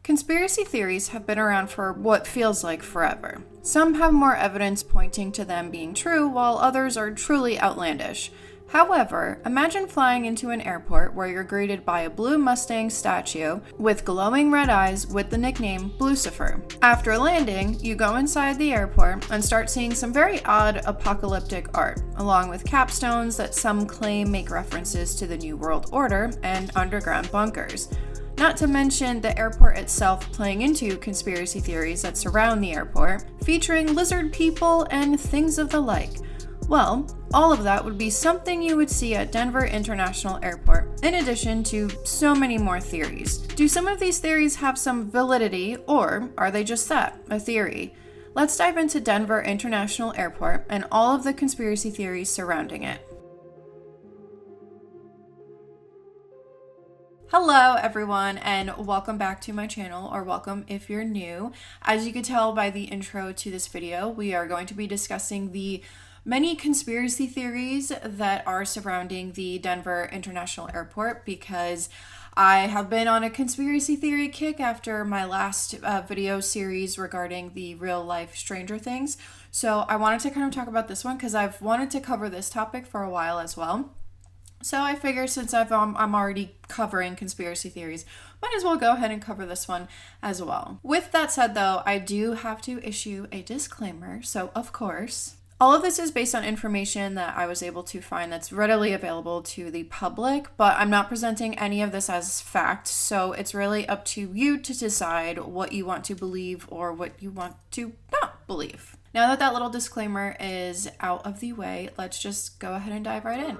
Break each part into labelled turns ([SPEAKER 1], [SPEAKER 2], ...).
[SPEAKER 1] Conspiracy theories have been around for what feels like forever. Some have more evidence pointing to them being true, while others are truly outlandish. However, imagine flying into an airport where you're greeted by a blue Mustang statue with glowing red eyes with the nickname Blucifer. After landing, you go inside the airport and start seeing some very odd apocalyptic art, along with capstones that some claim make references to the New World Order and underground bunkers. Not to mention the airport itself playing into conspiracy theories that surround the airport, featuring lizard people and things of the like. Well, all of that would be something you would see at Denver International Airport, in addition to so many more theories. Do some of these theories have some validity, or are they just that, a theory? Let's dive into Denver International Airport and all of the conspiracy theories surrounding it. Hello everyone, and welcome back to my channel, or welcome if you're new. As you could tell by the intro to this video, we are going to be discussing the many conspiracy theories that are surrounding the Denver International Airport, because I have been on a conspiracy theory kick after my last video series regarding the real life Stranger Things. So I wanted to kind of talk about this one because I've wanted to cover this topic for a while as well. So I figured since I'm already covering conspiracy theories, might as well go ahead and cover this one as well. With that said though, I do have to issue a disclaimer. So of course, all of this is based on information that I was able to find that's readily available to the public, but I'm not presenting any of this as fact. So it's really up to you to decide what you want to believe or what you want to not believe. Now that little disclaimer is out of the way, let's just go ahead and dive right in.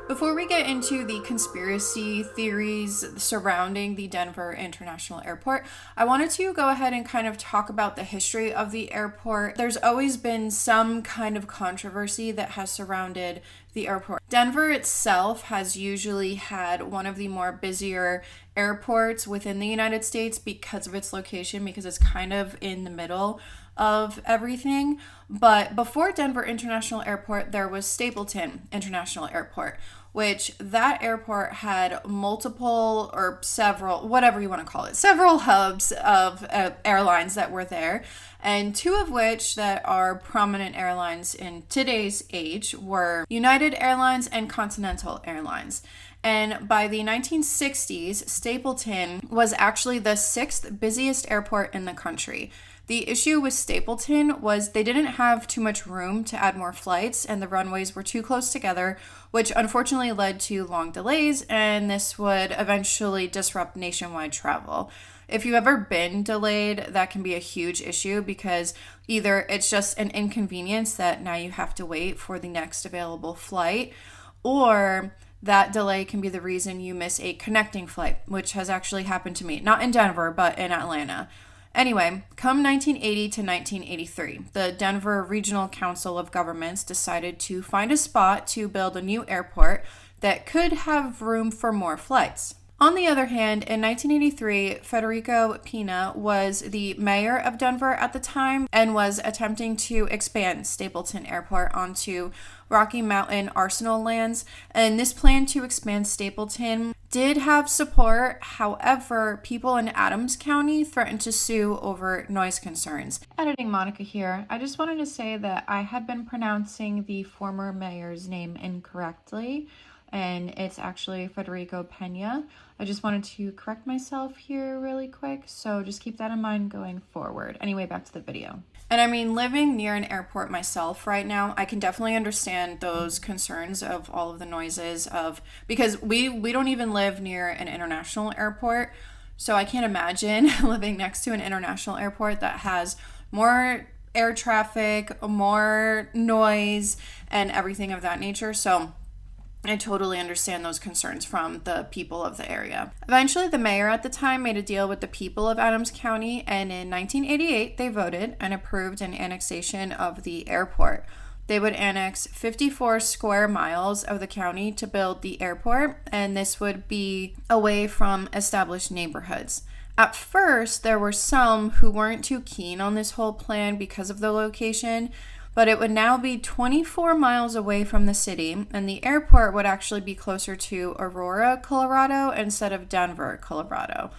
[SPEAKER 1] Before we get into the conspiracy theories surrounding the Denver International Airport, I wanted to go ahead and kind of talk about the history of the airport. There's always been some kind of controversy that has surrounded the airport. Denver itself has usually had one of the more busier airports within the United States because of its location, because it's kind of in the middle of everything. But before Denver International Airport, there was Stapleton International Airport, which that airport had multiple or several, whatever you want to call it, several hubs of airlines that were there. And two of which that are prominent airlines in today's age were United Airlines and Continental Airlines. And by the 1960s, Stapleton was actually the 6th busiest airport in the country. The issue with Stapleton was they didn't have too much room to add more flights, and the runways were too close together, which unfortunately led to long delays, and this would eventually disrupt nationwide travel. If you've ever been delayed, that can be a huge issue because either it's just an inconvenience that now you have to wait for the next available flight, or that delay can be the reason you miss a connecting flight, which has actually happened to me, not in Denver, but in Atlanta. Anyway, come 1980 to 1983, the Denver Regional Council of Governments decided to find a spot to build a new airport that could have room for more flights. On the other hand, in 1983, Federico Pena was the mayor of Denver at the time and was attempting to expand Stapleton Airport onto Rocky Mountain Arsenal lands. And this plan to expand Stapleton did have support. However, people in Adams County threatened to sue over noise concerns. Editing Monica here. I just wanted to say that I had been pronouncing the former mayor's name incorrectly, and it's actually Federico Pena. I just wanted to correct myself here really quick, so just keep that in mind going forward. Anyway, back to the video. And I mean, living near an airport myself right now, I can definitely understand those concerns of all of the noises because we don't even live near an international airport, so I can't imagine living next to an international airport that has more air traffic, more noise, and everything of that nature. So I totally understand those concerns from the people of the area. Eventually, the mayor at the time made a deal with the people of Adams County, and in 1988, they voted and approved an annexation of the airport. They would annex 54 square miles of the county to build the airport, and this would be away from established neighborhoods. At first, there were some who weren't too keen on this whole plan because of the location, but it would now be 24 miles away from the city, and the airport would actually be closer to Aurora, Colorado, instead of Denver, Colorado.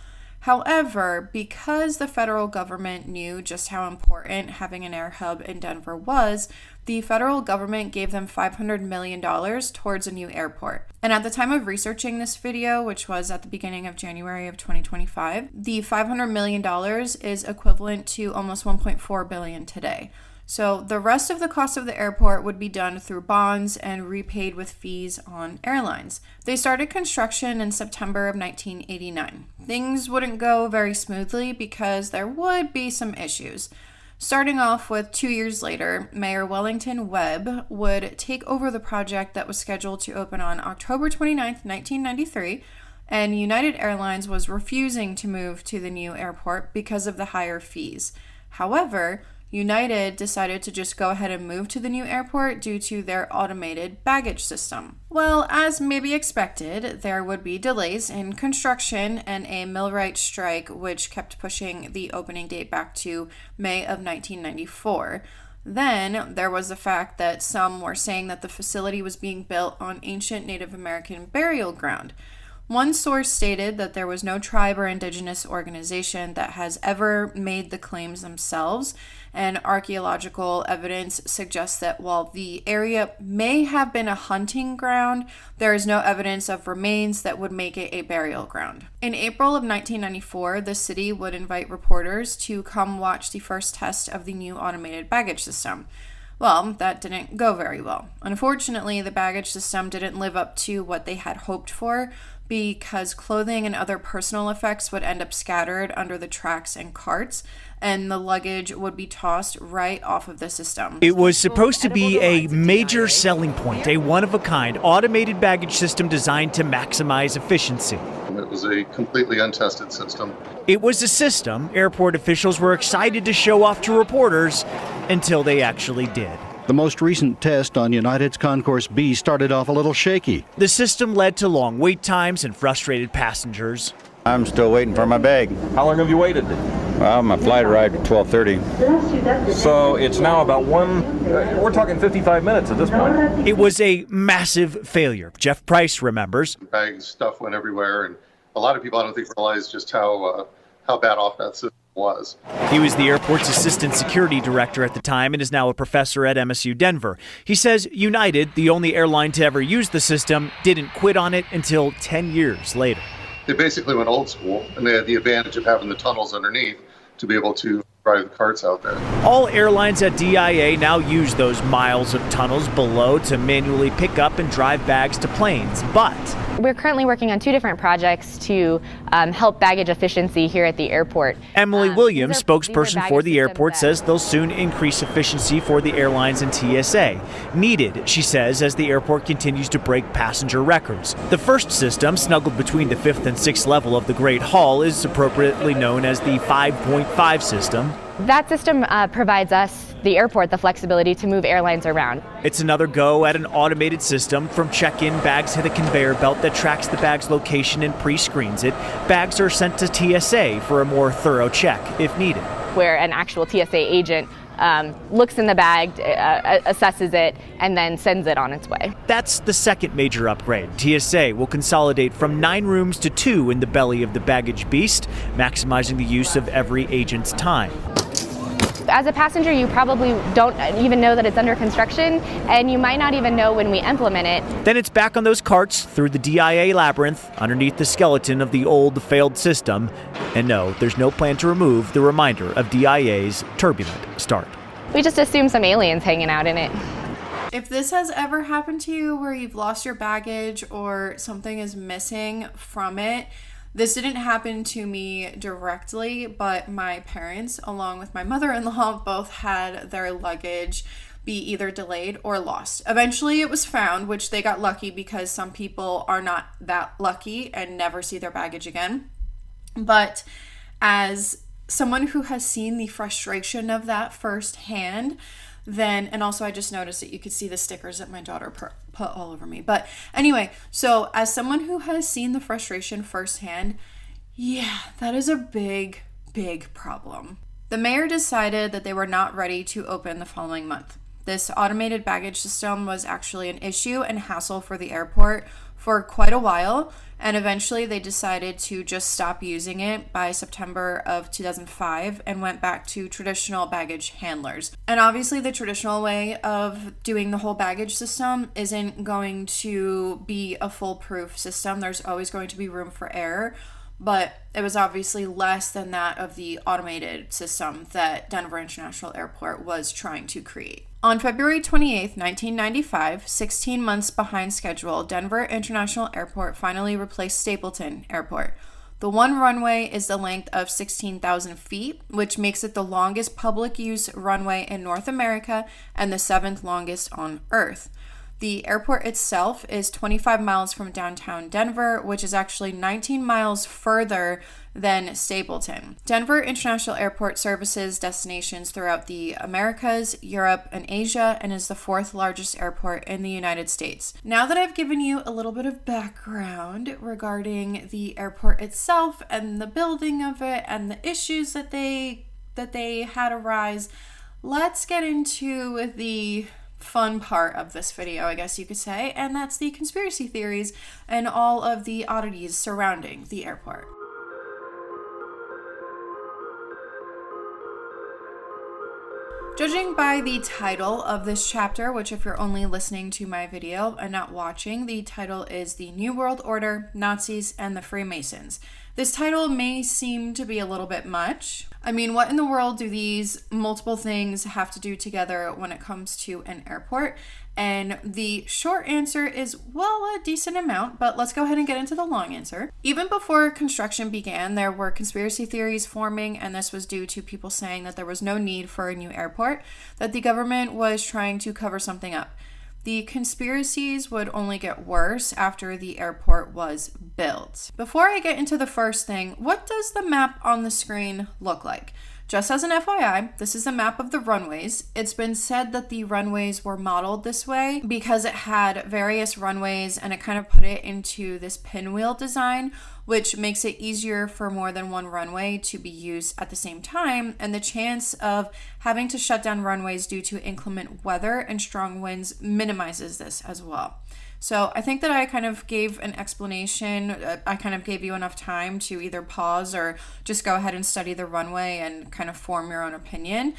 [SPEAKER 1] However, because the federal government knew just how important having an air hub in Denver was, the federal government gave them $500 million towards a new airport. And at the time of researching this video, which was at the beginning of January of 2025, the $500 million is equivalent to almost $1.4 billion today. So the rest of the cost of the airport would be done through bonds and repaid with fees on airlines. They started construction in September of 1989. Things wouldn't go very smoothly because there would be some issues. Starting off with 2 years later, Mayor Wellington Webb would take over the project that was scheduled to open on October 29th, 1993, and United Airlines was refusing to move to the new airport because of the higher fees. However, United decided to just go ahead and move to the new airport due to their automated baggage system. Well, as maybe expected, there would be delays in construction and a millwright strike, which kept pushing the opening date back to May of 1994. Then there was the fact that some were saying that the facility was being built on ancient Native American burial ground. One source stated that there was no tribe or indigenous organization that has ever made the claims themselves, and archaeological evidence suggests that while the area may have been a hunting ground, there is no evidence of remains that would make it a burial ground. In April of 1994, the city would invite reporters to come watch the first test of the new automated baggage system. Well, that didn't go very well. Unfortunately, the baggage system didn't live up to what they had hoped for, because clothing and other personal effects would end up scattered under the tracks and carts, and the luggage would be tossed right off of the system.
[SPEAKER 2] It was supposed to be a major selling point, a one-of-a-kind automated baggage system designed to maximize efficiency.
[SPEAKER 3] It was a completely untested system.
[SPEAKER 2] It was a system airport officials were excited to show off to reporters until they actually did.
[SPEAKER 4] The most recent test on United's Concourse B started off a little shaky.
[SPEAKER 2] The system led to long wait times and frustrated passengers.
[SPEAKER 5] I'm still waiting for my bag.
[SPEAKER 6] How long have you waited?
[SPEAKER 5] Well, my flight arrived at 12:30.
[SPEAKER 6] So it's now about we're talking 55 minutes at this point.
[SPEAKER 2] It was a massive failure. Jeff Price remembers.
[SPEAKER 3] Bag stuff went everywhere, and a lot of people I don't think realize just how bad off that system was.
[SPEAKER 2] He was the airport's assistant security director at the time and is now a professor at MSU Denver. He says United, the only airline to ever use the system, didn't quit on it until 10 years later.
[SPEAKER 3] They basically went old school, and they had the advantage of having the tunnels underneath to be able to drive the carts out there.
[SPEAKER 2] All airlines at DIA now use those miles of tunnels below to manually pick up and drive bags to planes, but
[SPEAKER 7] we're currently working on 2 different projects to help baggage efficiency here at the airport.
[SPEAKER 2] Emily Williams, spokesperson for the airport, says they'll soon increase efficiency for the airlines and TSA. Needed, she says, as the airport continues to break passenger records. The first system, snuggled between the 5th and 6th level of the Great Hall, is appropriately known as the 5.5 system.
[SPEAKER 7] That system provides us, the airport, the flexibility to move airlines around.
[SPEAKER 2] It's another go at an automated system. From check-in, bags hit a conveyor belt that tracks the bag's location and pre-screens it. Bags are sent to TSA for a more thorough check if needed.
[SPEAKER 7] Where an actual TSA agent looks in the bag, assesses it, and then sends it on its way.
[SPEAKER 2] That's the second major upgrade. TSA will consolidate from 9 rooms to 2 in the belly of the baggage beast, maximizing the use of every agent's time.
[SPEAKER 7] As a passenger, you probably don't even know that it's under construction, and you might not even know when we implement it.
[SPEAKER 2] Then it's back on those carts through the DIA labyrinth, underneath the skeleton of the old failed system. And no, there's no plan to remove the reminder of DIA's turbulent start.
[SPEAKER 7] We just assume some aliens hanging out in it.
[SPEAKER 1] If this has ever happened to you where you've lost your baggage or something is missing from it, this didn't happen to me directly, but my parents, along with my mother-in-law, both had their luggage be either delayed or lost. Eventually it was found, which they got lucky because some people are not that lucky and never see their baggage again. But as someone who has seen the frustration of that firsthand, and also I just noticed that you could see the stickers that my daughter put all over me. But anyway, so as someone who has seen the frustration firsthand, yeah, that is a big, big problem. The mayor decided that they were not ready to open the following month. This automated baggage system was actually an issue and hassle for the airport for quite a while, and eventually they decided to just stop using it by September of 2005 and went back to traditional baggage handlers. And obviously the traditional way of doing the whole baggage system isn't going to be a foolproof system. There's always going to be room for error, but it was obviously less than that of the automated system that Denver International Airport was trying to create. On February 28, 1995, 16 months behind schedule, Denver International Airport finally replaced Stapleton Airport. The one runway is the length of 16,000 feet, which makes it the longest public use runway in North America and the 7th longest on Earth. The airport itself is 25 miles from downtown Denver, which is actually 19 miles further than Stapleton. Denver International Airport services destinations throughout the Americas, Europe, and Asia, and is the 4th largest airport in the United States. Now that I've given you a little bit of background regarding the airport itself and the building of it and the issues that they had arise, let's get into the fun part of this video, I guess you could say, and that's the conspiracy theories and all of the oddities surrounding the airport. Judging by the title of this chapter, which if you're only listening to my video and not watching, the title is The New World Order, Nazis, and the Freemasons. This title may seem to be a little bit much. I mean, what in the world do these multiple things have to do together when it comes to an airport? And the short answer is, well, a decent amount, but let's go ahead and get into the long answer. Even before construction began, there were conspiracy theories forming, and this was due to people saying that there was no need for a new airport, that the government was trying to cover something up. The conspiracies would only get worse after the airport was built. Before I get into the first thing, what does the map on the screen look like? Just as an FYI, this is a map of the runways. It's been said that the runways were modeled this way because it had various runways and it kind of put it into this pinwheel design, which makes it easier for more than one runway to be used at the same time, and the chance of having to shut down runways due to inclement weather and strong winds minimizes this as well. So I think that I kind of gave an explanation. I kind of gave you enough time to either pause or just go ahead and study the runway and kind of form your own opinion.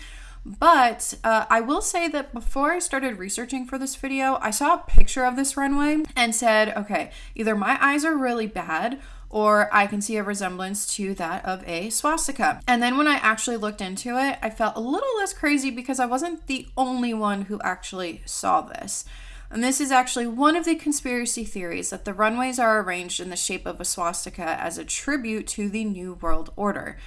[SPEAKER 1] But I will say that before I started researching for this video, I saw a picture of this runway and said, okay, either my eyes are really bad or I can see a resemblance to that of a swastika. And then when I actually looked into it, I felt a little less crazy because I wasn't the only one who actually saw this. And this is actually one of the conspiracy theories, that the runways are arranged in the shape of a swastika as a tribute to the New World Order.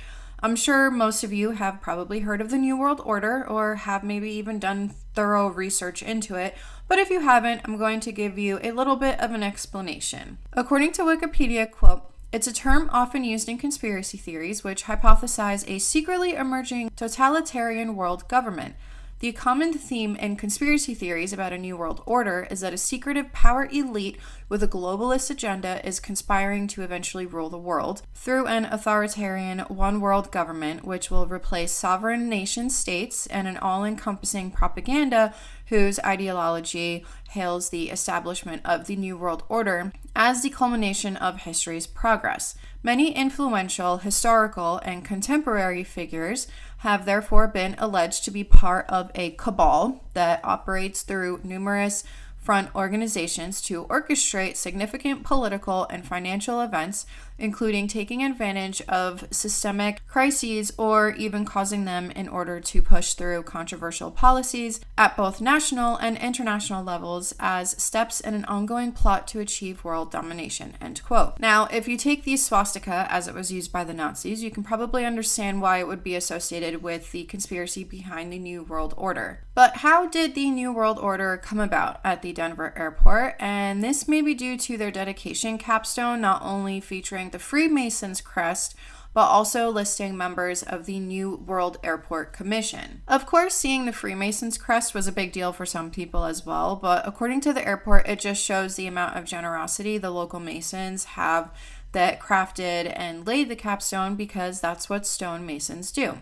[SPEAKER 1] I'm sure most of you have probably heard of the New World Order or have maybe even done thorough research into it, but if you haven't, I'm going to give you a little bit of an explanation. According to Wikipedia, quote, "It's a term often used in conspiracy theories which hypothesize a secretly emerging totalitarian world government. The common theme in conspiracy theories about a new world order is that a secretive power elite with a globalist agenda is conspiring to eventually rule the world through an authoritarian one-world government which will replace sovereign nation-states and an all-encompassing propaganda whose ideology hails the establishment of the New World Order as the culmination of history's progress. Many influential historical and contemporary figures have therefore been alleged to be part of a cabal that operates through numerous front organizations to orchestrate significant political and financial events, including taking advantage of systemic crises or even causing them in order to push through controversial policies at both national and international levels as steps in an ongoing plot to achieve world domination," end quote. Now, if you take the swastika as it was used by the Nazis, you can probably understand why it would be associated with the conspiracy behind the New World Order. But how did the New World Order come about at the Denver airport? And this may be due to their dedication capstone, not only featuring the Freemasons crest, but also listing members of the New World Airport Commission. Of course, seeing the Freemasons crest was a big deal for some people as well, but according to the airport, it just shows the amount of generosity the local Masons have that crafted and laid the capstone, because that's what stonemasons do.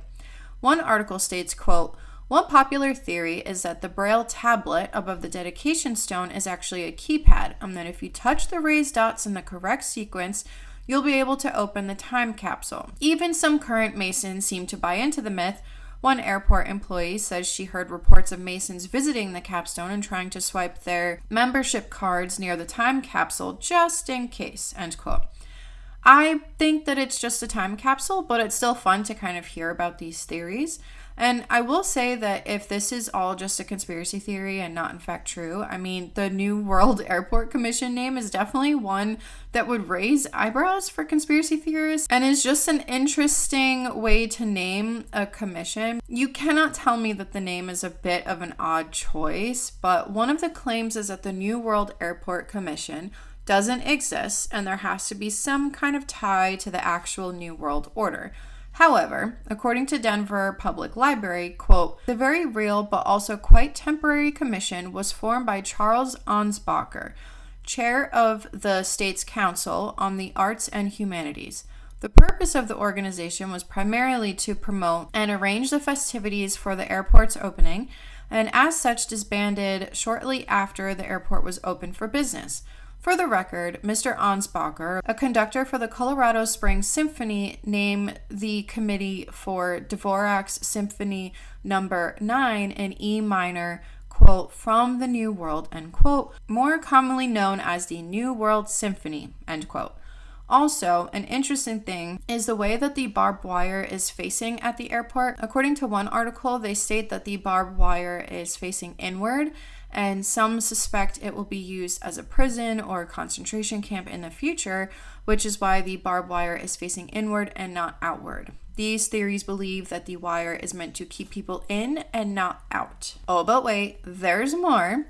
[SPEAKER 1] One article states, quote, One popular theory is that the Braille tablet above the dedication stone is actually a keypad, and that if you touch the raised dots in the correct sequence, you'll be able to open the time capsule. Even some current Masons seem to buy into the myth. One airport employee says she heard reports of Masons visiting the capstone and trying to swipe their membership cards near the time capsule just in case, end quote. I think that it's just a time capsule, but it's still fun to kind of hear about these theories. And I will say that if this is all just a conspiracy theory and not in fact true, I mean, the New World Airport Commission name is definitely one that would raise eyebrows for conspiracy theorists and is just an interesting way to name a commission. You cannot tell me that the name is a bit of an odd choice, but one of the claims is that the New World Airport Commission doesn't exist and there has to be some kind of tie to the actual New World Order. However, according to Denver Public Library, quote, the very real but also quite temporary commission was formed by Charles Ansbacher, chair of the state's council on the arts and humanities. The purpose of the organization was primarily to promote and arrange the festivities for the airport's opening, and as such disbanded shortly after the airport was open for business. For the record, Mr. Ansbacher, a conductor for the Colorado Springs Symphony, named the committee for Dvorak's Symphony No. 9 in E minor, quote, from the New World, end quote, more commonly known as the New World Symphony, end quote. Also, an interesting thing is the way that the barbed wire is facing at the airport. According to one article, they state that the barbed wire is facing inward, and some suspect it will be used as a prison or concentration camp in the future, which is why the barbed wire is facing inward and not outward. These theories believe that the wire is meant to keep people in and not out. Oh, but wait, there's more.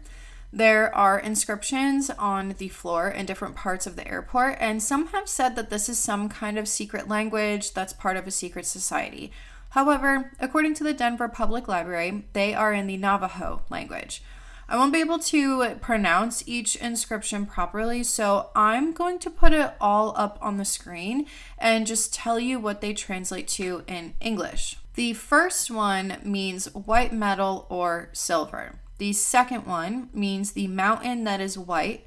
[SPEAKER 1] There are inscriptions on the floor in different parts of the airport, and some have said that this is some kind of secret language that's part of a secret society. However, according to the Denver Public Library, they are in the Navajo language. I won't be able to pronounce each inscription properly, so I'm going to put it all up on the screen and just tell you what they translate to in English. The first one means white metal or silver. The second one means the mountain that is white.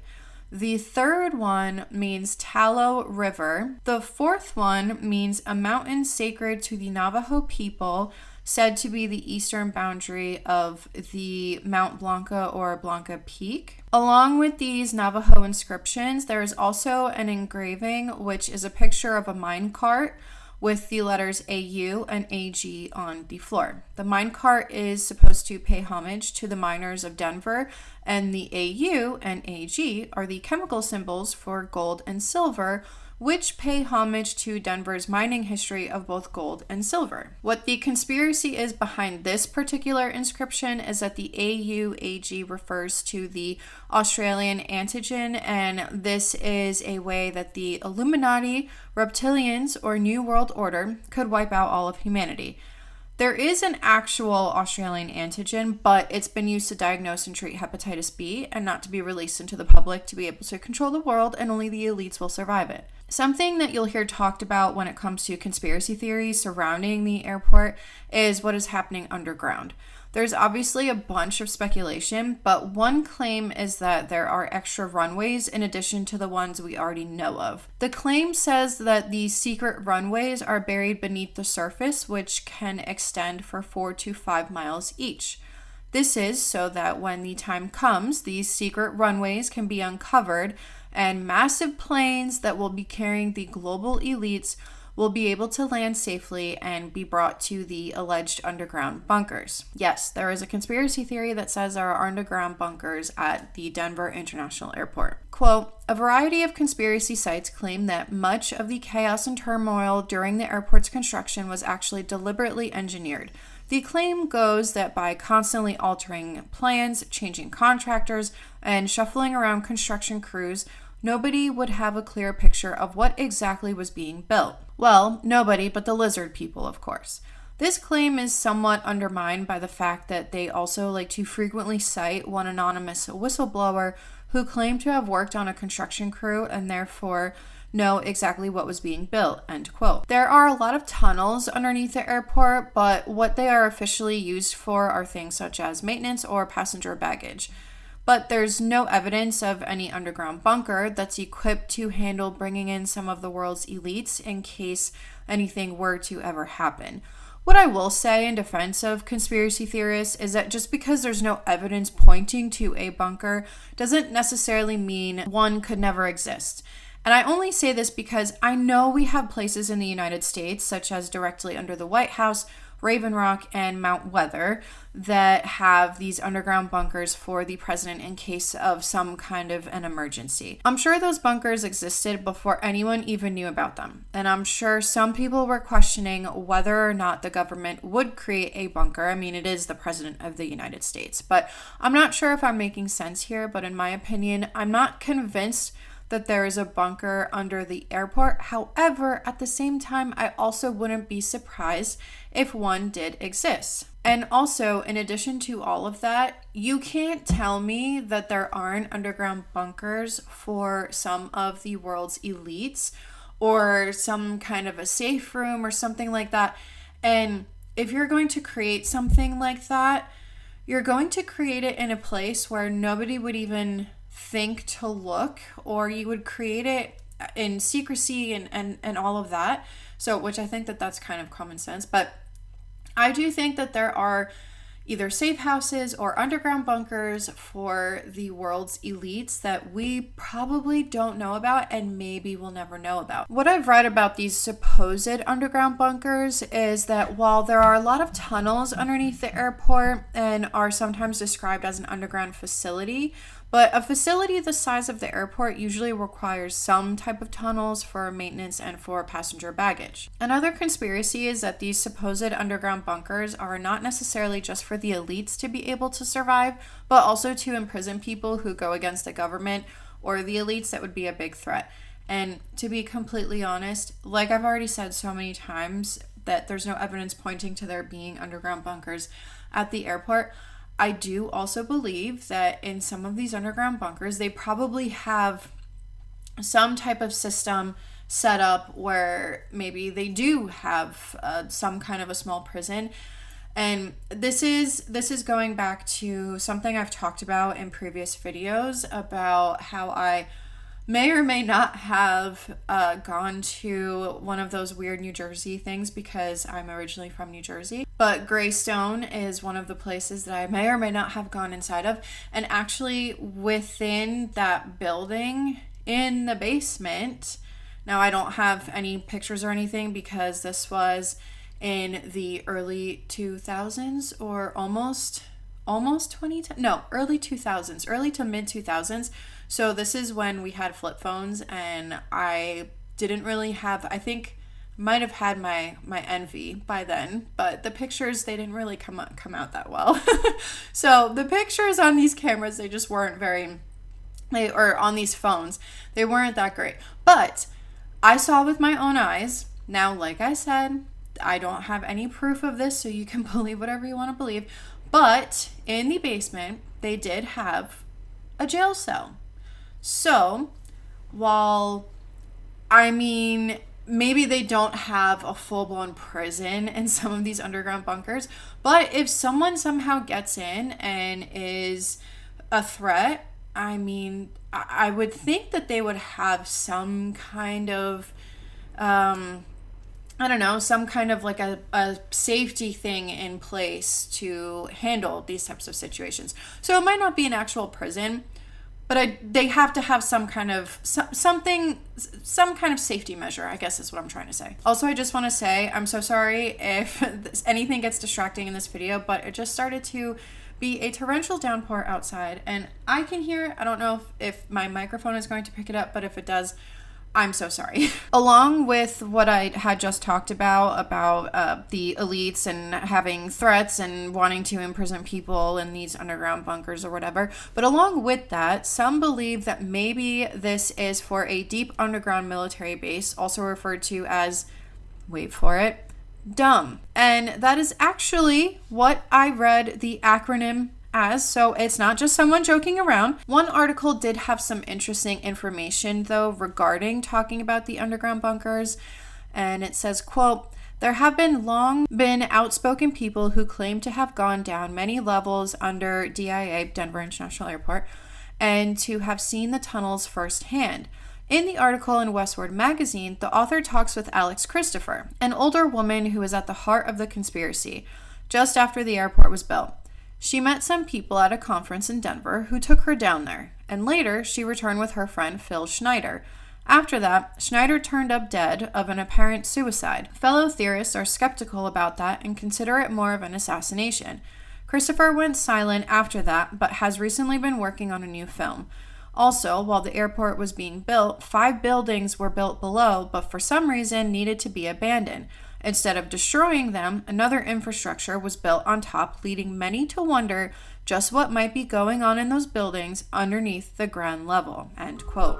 [SPEAKER 1] The third one means Tallow River. The fourth one means a mountain sacred to the Navajo people, said to be the eastern boundary of the Mount Blanca or Blanca Peak. Along with these Navajo inscriptions, there is also an engraving which is a picture of a mine cart with the letters AU and AG on the floor. The mine cart is supposed to pay homage to the miners of Denver, and the AU and AG are the chemical symbols for gold and silver, which pay homage to Denver's mining history of both gold and silver. What the conspiracy is behind this particular inscription is that the AUAG refers to the Australian antigen, and this is a way that the Illuminati, reptilians, or New World Order could wipe out all of humanity. There is an actual Australian antigen, but it's been used to diagnose and treat hepatitis B and not to be released into the public to be able to control the world, and only the elites will survive it. Something that you'll hear talked about when it comes to conspiracy theories surrounding the airport is what is happening underground. There's obviously a bunch of speculation, but one claim is that there are extra runways in addition to the ones we already know of. The claim says that these secret runways are buried beneath the surface, which can extend for 4 to 5 miles each. This is so that when the time comes, these secret runways can be uncovered and massive planes that will be carrying the global elites will be able to land safely and be brought to the alleged underground bunkers. Yes, there is a conspiracy theory that says there are underground bunkers at the Denver International Airport. Quote, a variety of conspiracy sites claim that much of the chaos and turmoil during the airport's construction was actually deliberately engineered. The claim goes that by constantly altering plans, changing contractors, and shuffling around construction crews, nobody would have a clear picture of what exactly was being built. Well, nobody but the lizard people, of course. This claim is somewhat undermined by the fact that they also like to frequently cite one anonymous whistleblower who claimed to have worked on a construction crew and therefore know exactly what was being built, end quote. There are a lot of tunnels underneath the airport, but what they are officially used for are things such as maintenance or passenger baggage. But there's no evidence of any underground bunker that's equipped to handle bringing in some of the world's elites in case anything were to ever happen. What I will say in defense of conspiracy theorists is that just because there's no evidence pointing to a bunker doesn't necessarily mean one could never exist. And I only say this because I know we have places in the United States, such as directly under the White House, Raven Rock, and Mount Weather, that have these underground bunkers for the president in case of some kind of an emergency. I'm sure those bunkers existed before anyone even knew about them. And I'm sure some people were questioning whether or not the government would create a bunker. I mean, it is the president of the United States. But I'm not sure if I'm making sense here, but in my opinion, I'm not convinced that there is a bunker under the airport. However, at the same time, I also wouldn't be surprised if one did exist. And also, in addition to all of that, you can't tell me that there aren't underground bunkers for some of the world's elites or some kind of a safe room or something like that. And if you're going to create something like that, you're going to create it in a place where nobody would even think to look, or you would create it in secrecy and all of that. So, which I think that that's kind of common sense. But I do think that there are either safe houses or underground bunkers for the world's elites that we probably don't know about and maybe will never know about. What I've read about these supposed underground bunkers is that while there are a lot of tunnels underneath the airport and are sometimes described as an underground facility, but a facility the size of the airport usually requires some type of tunnels for maintenance and for passenger baggage. Another conspiracy is that these supposed underground bunkers are not necessarily just for the elites to be able to survive, but also to imprison people who go against the government or the elites that would be a big threat. And to be completely honest, like I've already said so many times, that there's no evidence pointing to there being underground bunkers at the airport. I do also believe that in some of these underground bunkers, they probably have some type of system set up where maybe they do have some kind of a small prison. And this is going back to something I've talked about in previous videos about how I may or may not have gone to one of those weird New Jersey things because I'm originally from New Jersey. But Greystone is one of the places that I may or may not have gone inside of. And actually within that building in the basement, now I don't have any pictures or anything because this was in the early 2000s or almost 2010. No, early 2000s, early to mid 2000s. So this is when we had flip phones and I didn't really have, I think might have had my Envy by then, but the pictures, they didn't really come out that well. So the pictures on these cameras, they just weren't or on these phones, they weren't that great. But I saw with my own eyes. Now, like I said, I don't have any proof of this, so you can believe whatever you want to believe. But in the basement, they did have a jail cell. So, while, I mean, maybe they don't have a full-blown prison in some of these underground bunkers, but if someone somehow gets in and is a threat, I mean, I would think that they would have some kind of, some kind of like a safety thing in place to handle these types of situations. So it might not be an actual prison, but they have to have some kind of some kind of safety measure, I guess is what I'm trying to say. Also, I just want to say I'm so sorry if anything gets distracting in this video, but it just started to be a torrential downpour outside, and I can hear, I don't know if my microphone is going to pick it up, but if it does, I'm so sorry. Along with what I had just talked about the elites and having threats and wanting to imprison people in these underground bunkers or whatever, but along with that, some believe that maybe this is for a deep underground military base, also referred to as, wait for it, dumb. And that is actually what I read the acronym as, so it's not just someone joking around. One article did have some interesting information, though, regarding talking about the underground bunkers, and it says, quote, "There have long been outspoken people who claim to have gone down many levels under DIA, Denver International Airport, and to have seen the tunnels firsthand. In the article in Westward Magazine, the author talks with Alex Christopher, an older woman who is at the heart of the conspiracy, just after the airport was built. She met some people at a conference in Denver who took her down there, and later she returned with her friend Phil Schneider. After that, Schneider turned up dead of an apparent suicide. Fellow theorists are skeptical about that and consider it more of an assassination. Christopher went silent after that, but has recently been working on a new film. Also, while the airport was being built, 5 buildings were built below, but for some reason needed to be abandoned. Instead of destroying them, another infrastructure was built on top, leading many to wonder just what might be going on in those buildings underneath the ground level." End quote.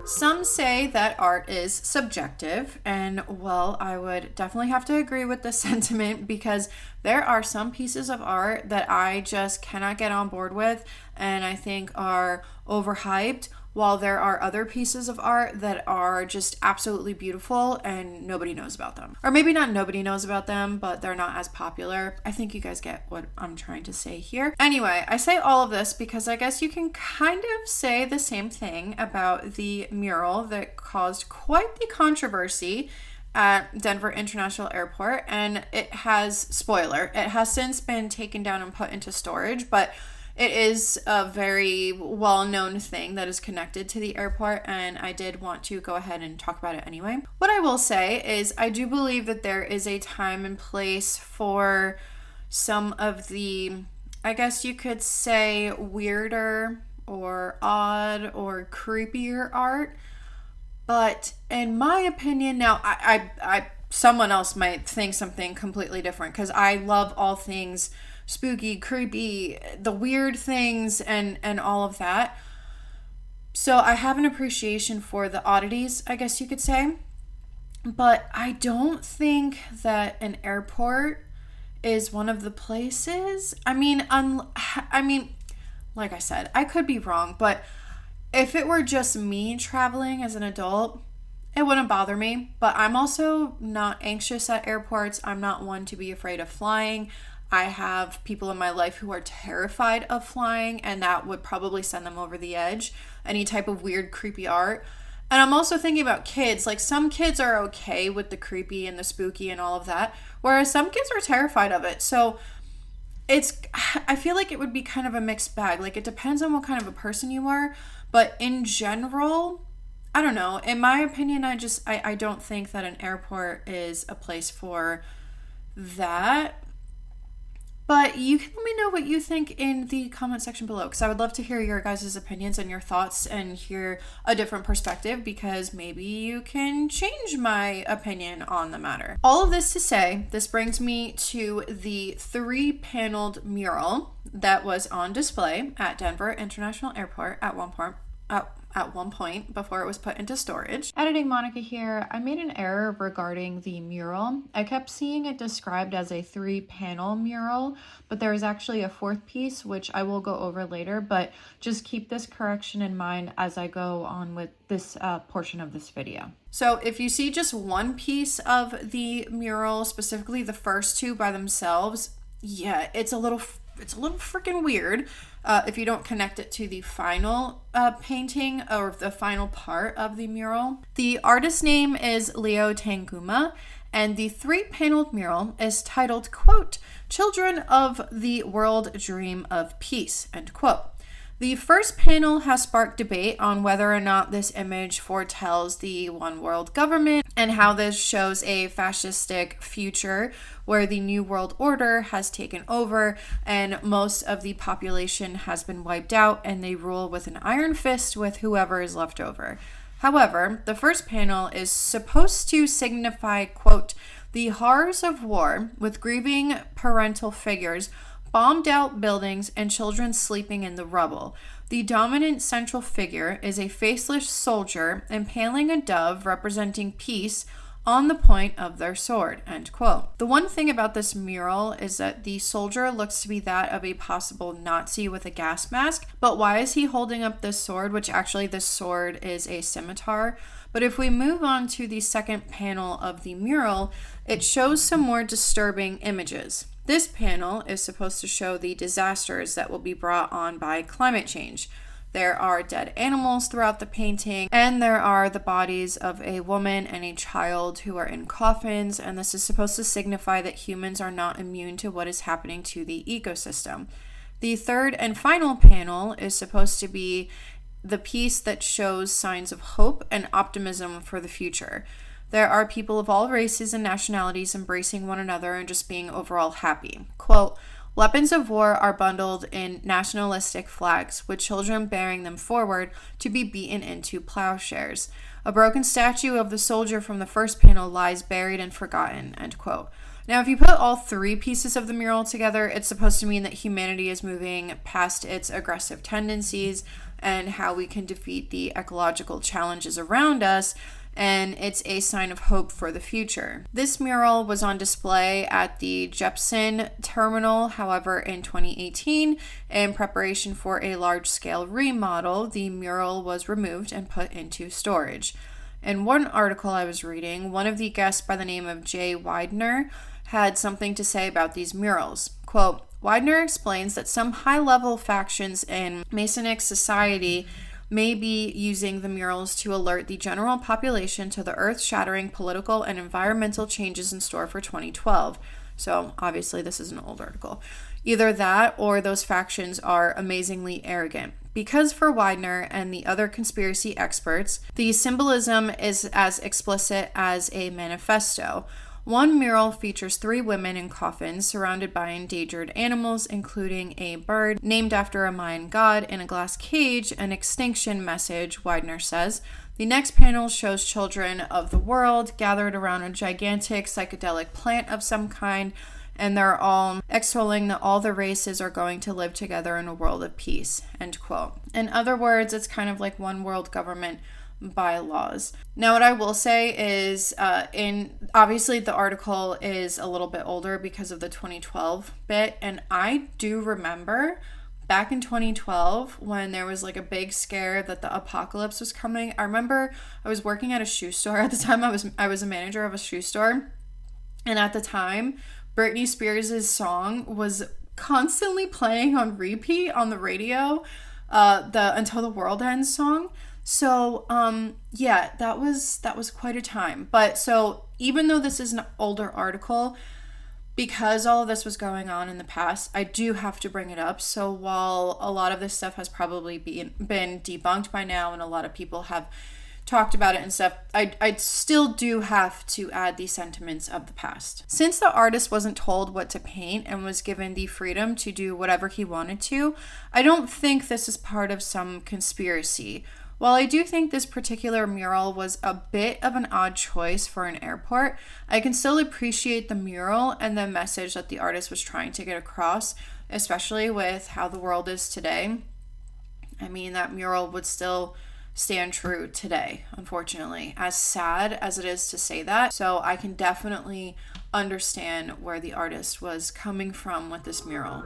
[SPEAKER 1] Some say that art is subjective, and well, I would definitely have to agree with this sentiment, because there are some pieces of art that I just cannot get on board with and I think are overhyped, while there are other pieces of art that are just absolutely beautiful and nobody knows about them. Or maybe not nobody knows about them, but they're not as popular. I think you guys get what I'm trying to say here. Anyway, I say all of this because I guess you can kind of say the same thing about the mural that caused quite the controversy at Denver International Airport, and it has, spoiler, it has since been taken down and put into storage, but it is a very well-known thing that is connected to the airport, and I did want to go ahead and talk about it anyway. What I will say is I do believe that there is a time and place for some of the, I guess you could say, weirder or odd or creepier art. But in my opinion, now I someone else might think something completely different, because I love all things spooky, creepy, the weird things, and all of that. So I have an appreciation for the oddities, I guess you could say. But I don't think that an airport is one of the places. I mean, like I said, I could be wrong, but if it were just me traveling as an adult, it wouldn't bother me. But I'm also not anxious at airports. I'm not one to be afraid of flying. I have people in my life who are terrified of flying, and that would probably send them over the edge. Any type of weird, creepy art. And I'm also thinking about kids. Like, some kids are okay with the creepy and the spooky and all of that, whereas some kids are terrified of it. So I feel like it would be kind of a mixed bag. Like, it depends on what kind of a person you are. But in general, I don't know. In my opinion, I don't think that an airport is a place for that. But you can let me know what you think in the comment section below, because I would love to hear your guys' opinions and your thoughts and hear a different perspective, because maybe you can change my opinion on the matter. All of this to say, this brings me to the 3-paneled mural that was on display at Denver International Airport at one point before it was put into storage. Editing Monica here. I made an error regarding the mural. I kept seeing it described as a 3-panel mural, but there is actually a 4th piece, which I will go over later, but just keep this correction in mind as I go on with this portion of this video. So if you see just one piece of the mural, specifically the first 2 by themselves, yeah, it's a little freaking weird. If you don't connect it to the final painting or the final part of the mural. The artist's name is Leo Tanguma, and the 3-paneled mural is titled, quote, "Children of the World Dream of Peace," end quote. The first panel has sparked debate on whether or not this image foretells the one world government and how this shows a fascistic future where the New World Order has taken over and most of the population has been wiped out and they rule with an iron fist with whoever is left over. However, the first panel is supposed to signify, quote, "the horrors of war with grieving parental figures, bombed out buildings, and children sleeping in the rubble. The dominant central figure is a faceless soldier impaling a dove representing peace on the point of their sword, end quote. The one thing about this mural is that the soldier looks to be that of a possible Nazi with a gas mask, but why is he holding up this sword, which actually this sword is a scimitar? But if we move on to the second panel of the mural, it shows some more disturbing images. This panel is supposed to show the disasters that will be brought on by climate change. There are dead animals throughout the painting, and there are the bodies of a woman and a child who are in coffins, and this is supposed to signify that humans are not immune to what is happening to the ecosystem. The third and final panel is supposed to be the piece that shows signs of hope and optimism for the future. There are people of all races and nationalities embracing one another and just being overall happy. Quote, "Weapons of war are bundled in nationalistic flags, with children bearing them forward to be beaten into plowshares. A broken statue of the soldier from the first panel lies buried and forgotten," end quote. Now, if you put all three pieces of the mural together, it's supposed to mean that humanity is moving past its aggressive tendencies and how we can defeat the ecological challenges around us, and it's a sign of hope for the future. This mural was on display at the Jepson terminal. However, in 2018, in preparation for a large-scale remodel, the mural was removed and put into storage. In one article I was reading, one of the guests by the name of Jay Widener had something to say about these murals. Quote, "Widener explains that some high-level factions in Masonic society may be using the murals to alert the general population to the earth-shattering political and environmental changes in store for 2012. So obviously this is an old article. Either that or those factions are amazingly arrogant. Because for Widener and the other conspiracy experts, the symbolism is as explicit as a manifesto. One mural features 3 women in coffins surrounded by endangered animals, including a bird named after a Mayan god in a glass cage, an extinction message," Widener says. The next panel shows children of the world gathered around a gigantic psychedelic plant of some kind, and they're all extolling that all the races are going to live together in a world of peace, end quote. In other words, it's kind of like one world government bylaws. Now, what I will say is, obviously the article is a little bit older because of the 2012 bit, and I do remember back in 2012 when there was like a big scare that the apocalypse was coming. I remember I was working at a shoe store at the time. I was a manager of a shoe store, and at the time, Britney Spears' song was constantly playing on repeat on the radio, the Until the World Ends song. So, yeah, that was quite a time. But so even though this is an older article, because all of this was going on in the past, I do have to bring it up. So while a lot of this stuff has probably been debunked by now and a lot of people have talked about it and stuff, I still do have to add the sentiments of the past. Since the artist wasn't told what to paint and was given the freedom to do whatever he wanted to, I don't think this is part of some conspiracy. While I do think this particular mural was a bit of an odd choice for an airport, I can still appreciate the mural and the message that the artist was trying to get across, especially with how the world is today. I mean, that mural would still stand true today, unfortunately, as sad as it is to say that. So I can definitely understand where the artist was coming from with this mural.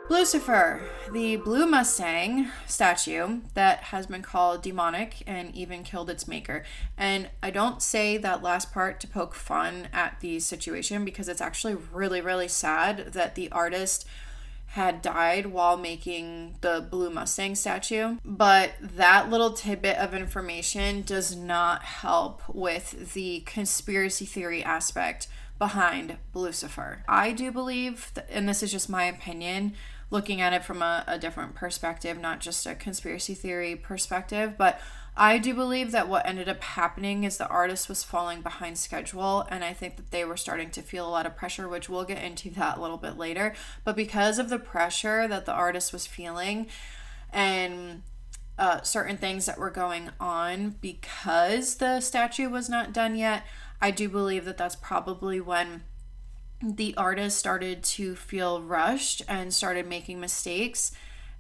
[SPEAKER 1] Blucifer, the blue Mustang statue that has been called demonic and even killed its maker. And I don't say that last part to poke fun at the situation because it's actually really, really sad that the artist had died while making the blue Mustang statue. But that little tidbit of information does not help with the conspiracy theory aspect behind Blucifer. I do believe, and this is just my opinion, looking at it from a different perspective, not just a conspiracy theory perspective, but I do believe that what ended up happening is the artist was falling behind schedule, and I think that they were starting to feel a lot of pressure, which we'll get into that a little bit later. But because of the pressure that the artist was feeling and certain things that were going on because the statue was not done yet, I do believe that that's probably when the artist started to feel rushed and started making mistakes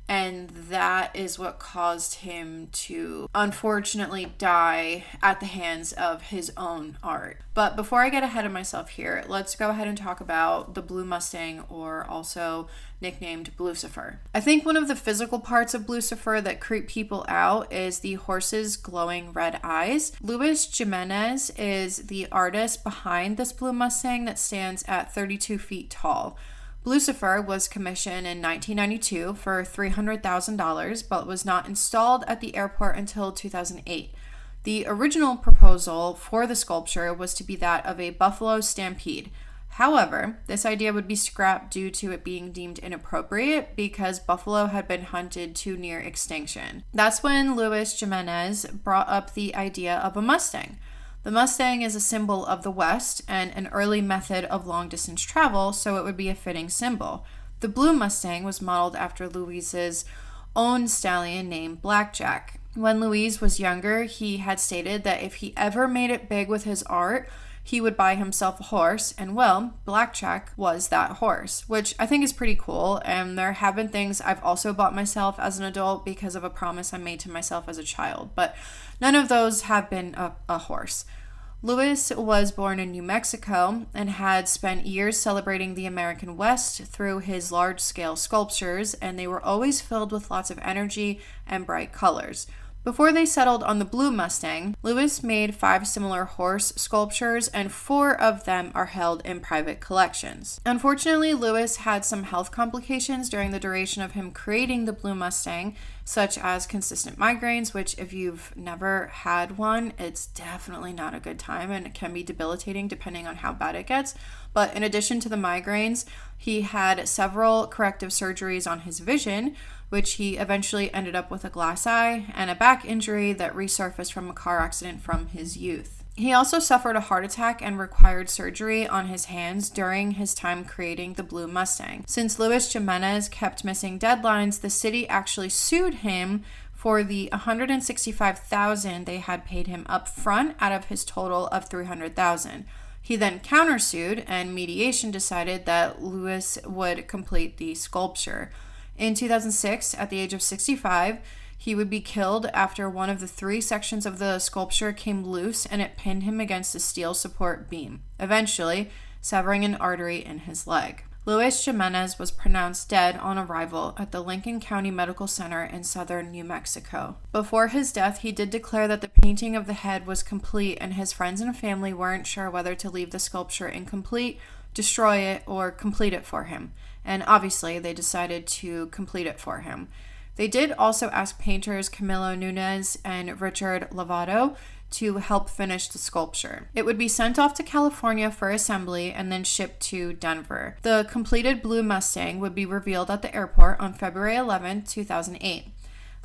[SPEAKER 1] And that is what caused him to unfortunately die at the hands of his own art. But before I get ahead of myself here, let's go ahead and talk about the Blue Mustang, or also nicknamed Blucifer. I think one of the physical parts of Blucifer that creep people out is the horse's glowing red eyes. Luis Jimenez is the artist behind this Blue Mustang that stands at 32 feet tall. Blucifer was commissioned in 1992 for $300,000, but was not installed at the airport until 2008. The original proposal for the sculpture was to be that of a buffalo stampede. However, this idea would be scrapped due to it being deemed inappropriate because buffalo had been hunted to near extinction. That's when Luis Jimenez brought up the idea of a Mustang. The Mustang is a symbol of the West and an early method of long-distance travel, so it would be a fitting symbol. The Blue Mustang was modeled after Luis's own stallion named Blackjack. When Luis was younger, he had stated that if he ever made it big with his art, he would buy himself a horse, and well, Blackjack was that horse, which I think is pretty cool. And there have been things I've also bought myself as an adult because of a promise I made to myself as a child, but none of those have been a horse. Luis was born in New Mexico and had spent years celebrating the American West through his large-scale sculptures, and they were always filled with lots of energy and bright colors. Before they settled on the Blue Mustang, Luis made 5 similar horse sculptures, and 4 of them are held in private collections. Unfortunately, Luis had some health complications during the duration of him creating the Blue Mustang, such as consistent migraines, which if you've never had one, it's definitely not a good time and it can be debilitating depending on how bad it gets. But in addition to the migraines, he had several corrective surgeries on his vision, which he eventually ended up with a glass eye and a back injury that resurfaced from a car accident from his youth. He also suffered a heart attack and required surgery on his hands during his time creating the Blue Mustang. Since Luis Jimenez kept missing deadlines, the city actually sued him for the $165,000 they had paid him up front out of his total of $300,000. He then countersued, and mediation decided that Luis would complete the sculpture. In 2006, at the age of 65, he would be killed after one of the 3 sections of the sculpture came loose and it pinned him against a steel support beam, eventually severing an artery in his leg. Luis Jimenez was pronounced dead on arrival at the Lincoln County Medical Center in southern New Mexico. Before his death, he did declare that the painting of the head was complete, and his friends and family weren't sure whether to leave the sculpture incomplete, destroy it, or complete it for him. And obviously, they decided to complete it for him. They did also ask painters Camilo Nunez and Richard Lovato to help finish the sculpture. It would be sent off to California for assembly and then shipped to Denver. The completed Blue Mustang would be revealed at the airport on February 11, 2008.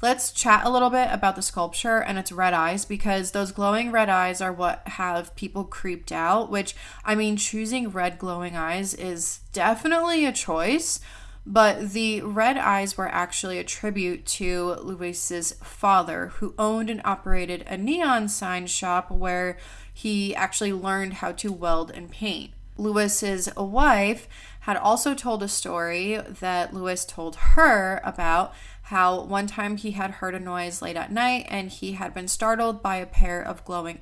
[SPEAKER 1] Let's chat a little bit about the sculpture and its red eyes, because those glowing red eyes are what have people creeped out, which, I mean, choosing red glowing eyes is definitely a choice. But the red eyes were actually a tribute to Luis's father, who owned and operated a neon sign shop where he actually learned how to weld and paint. Luis's wife had also told a story that Luis told her about how one time he had heard a noise late at night and he had been startled by a pair of glowing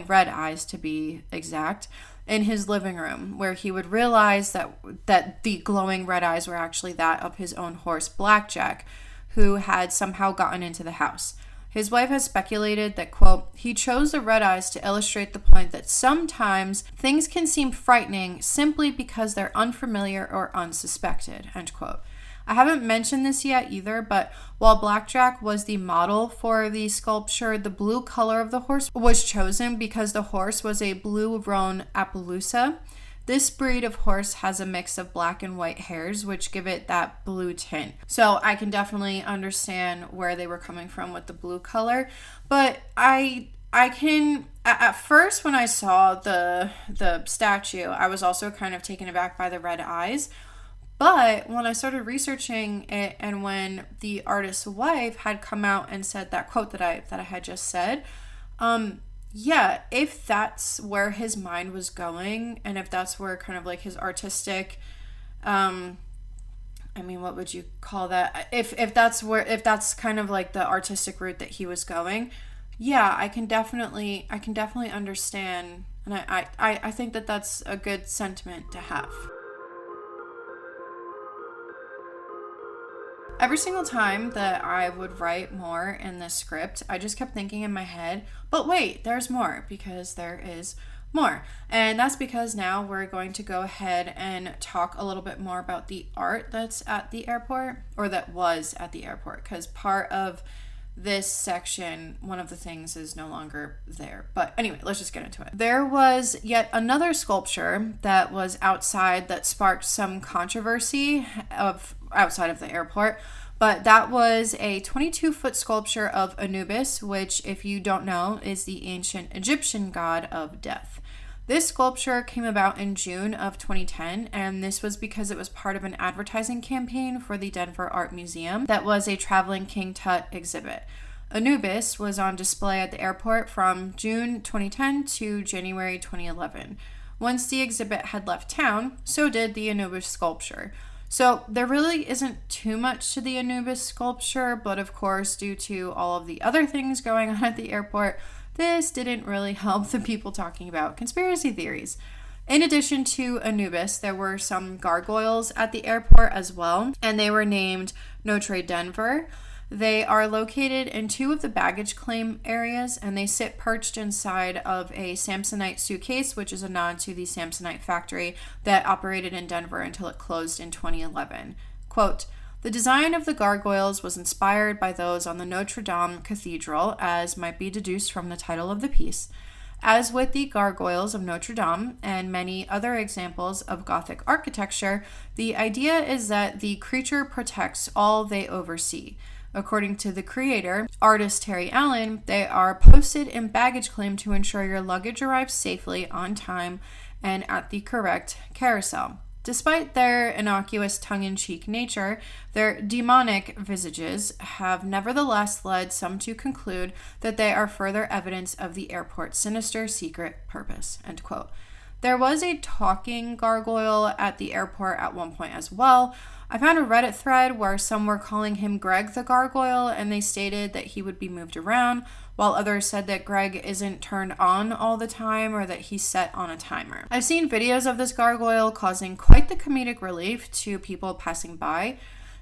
[SPEAKER 1] red eyes to be exact, in his living room, where he would realize that the glowing red eyes were actually that of his own horse, Blackjack, who had somehow gotten into the house. His wife has speculated that, quote, he chose the red eyes to illustrate the point that sometimes things can seem frightening simply because they're unfamiliar or unsuspected, end quote. I haven't mentioned this yet either, but while Blackjack was the model for the sculpture, the blue color of the horse was chosen because the horse was a blue roan Appaloosa. This breed of horse has a mix of black and white hairs, which give it that blue tint. So I can definitely understand where they were coming from with the blue color, but I can, at first when I saw the statue, I was also kind of taken aback by the red eyes. But when I started researching it, and when the artist's wife had come out and said that quote that I had just said, yeah, if that's where his mind was going, and if that's where kind of like his artistic I mean, what would you call that? If that's kind of like the artistic route that he was going, yeah, I can definitely understand, and I think that that's a good sentiment to have. Every single time that I would write more in this script, I just kept thinking in my head, but wait, there's more, because there is more. And that's because now we're going to go ahead and talk a little bit more about the art that's at the airport, or that was at the airport, because part of this section, one of the things is no longer there. But anyway, let's just get into it. There was yet another sculpture that was outside that sparked some controversy outside of the airport, but that was a 22-foot sculpture of Anubis, which, if you don't know, is the ancient Egyptian god of death. This sculpture came about in June of 2010, and this was because it was part of an advertising campaign for the Denver Art Museum that was a traveling King Tut exhibit. Anubis was on display at the airport from June 2010 to January 2011. Once the exhibit had left town, so did the Anubis sculpture. So there really isn't too much to the Anubis sculpture, but of course, due to all of the other things going on at the airport, this didn't really help the people talking about conspiracy theories. In addition to Anubis, there were some gargoyles at the airport as well, and they were named Notre Denver. They are located in 2 of the baggage claim areas, and they sit perched inside of a Samsonite suitcase, which is a nod to the Samsonite factory that operated in Denver until it closed in 2011. Quote, "The design of the gargoyles was inspired by those on the Notre Dame Cathedral, as might be deduced from the title of the piece. As with the gargoyles of Notre Dame and many other examples of Gothic architecture, the idea is that the creature protects all they oversee. According to the creator, artist Terry Allen, they are posted in baggage claim to ensure your luggage arrives safely, on time, and at the correct carousel. Despite their innocuous tongue-in-cheek nature, their demonic visages have nevertheless led some to conclude that they are further evidence of the airport's sinister secret purpose." End quote. There was a talking gargoyle at the airport at one point as well. I found a Reddit thread where some were calling him Greg the Gargoyle, and they stated that he would be moved around, while others said that Greg isn't turned on all the time or that he's set on a timer. I've seen videos of this gargoyle causing quite the comedic relief to people passing by.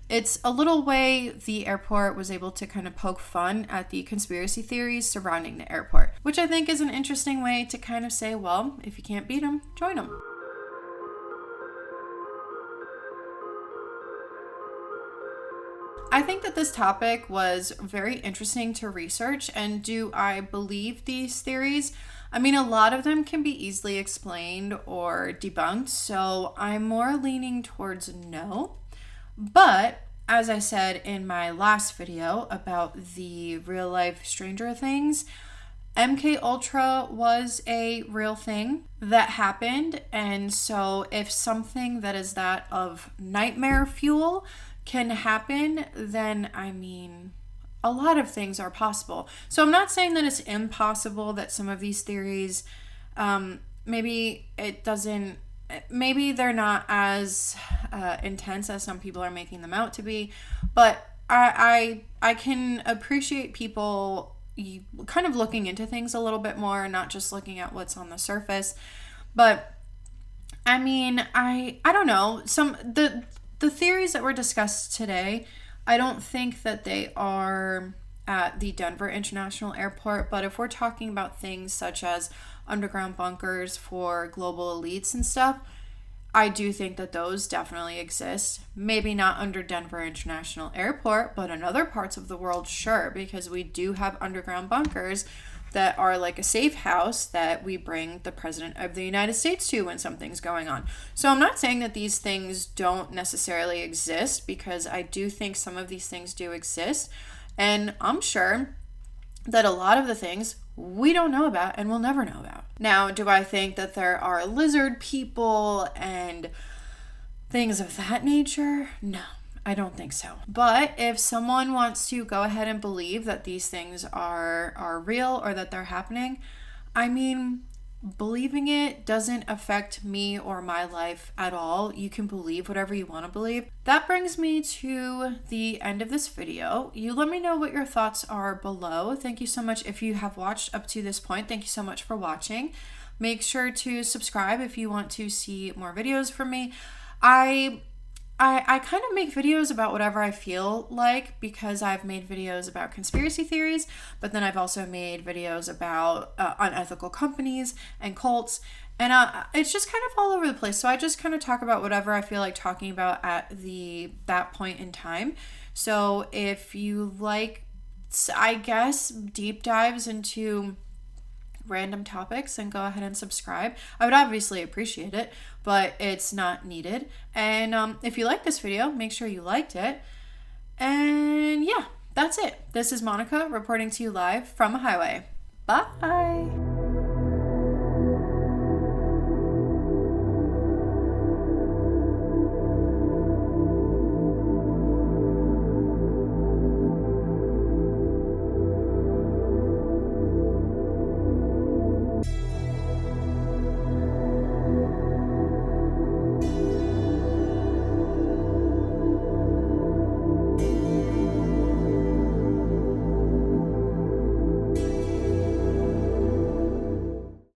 [SPEAKER 1] It's a little way the airport was able to kind of poke fun at the conspiracy theories surrounding the airport, which I think is an interesting way to kind of say, well, if you can't beat them, join them. I think that this topic was very interesting to research, and do I believe these theories? I mean, a lot of them can be easily explained or debunked, so I'm more leaning towards no. But as I said in my last video about the real life Stranger Things, MK Ultra was a real thing that happened, and so if something that is that of nightmare fuel can happen, then I mean, a lot of things are possible. So I'm not saying that it's impossible that some of these theories, maybe they're not as intense as some people are making them out to be, but I can appreciate people kind of looking into things a little bit more, not just looking at what's on the surface. But I mean, I don't know, the theories that were discussed today, I don't think that they are at the Denver International Airport, but if we're talking about things such as underground bunkers for global elites and stuff, I do think that those definitely exist. Maybe not under Denver International Airport, but in other parts of the world, sure, because we do have underground bunkers that are like a safe house that we bring the President of the United States to when something's going on. So I'm not saying that these things don't necessarily exist, because I do think some of these things do exist. And I'm sure that a lot of the things we don't know about and we'll never know about. Now, do I think that there are lizard people and things of that nature? No. I don't think so. But if someone wants to go ahead and believe that these things are real or that they're happening, I mean, believing it doesn't affect me or my life at all. You can believe whatever you want to believe. That brings me to the end of this video. You let me know what your thoughts are below. Thank you so much if you have watched up to this point. Thank you so much for watching. Make sure to subscribe if you want to see more videos from me. I kind of make videos about whatever I feel like, because I've made videos about conspiracy theories, but then I've also made videos about unethical companies and cults, and it's just kind of all over the place. So I just kind of talk about whatever I feel like talking about at that point in time. So if you like, I guess, deep dives into random topics, and go ahead and subscribe. I would obviously appreciate it, but it's not needed. And if you like this video, make sure you liked it. And yeah, that's it. This is Monica reporting to you live from a highway. Bye.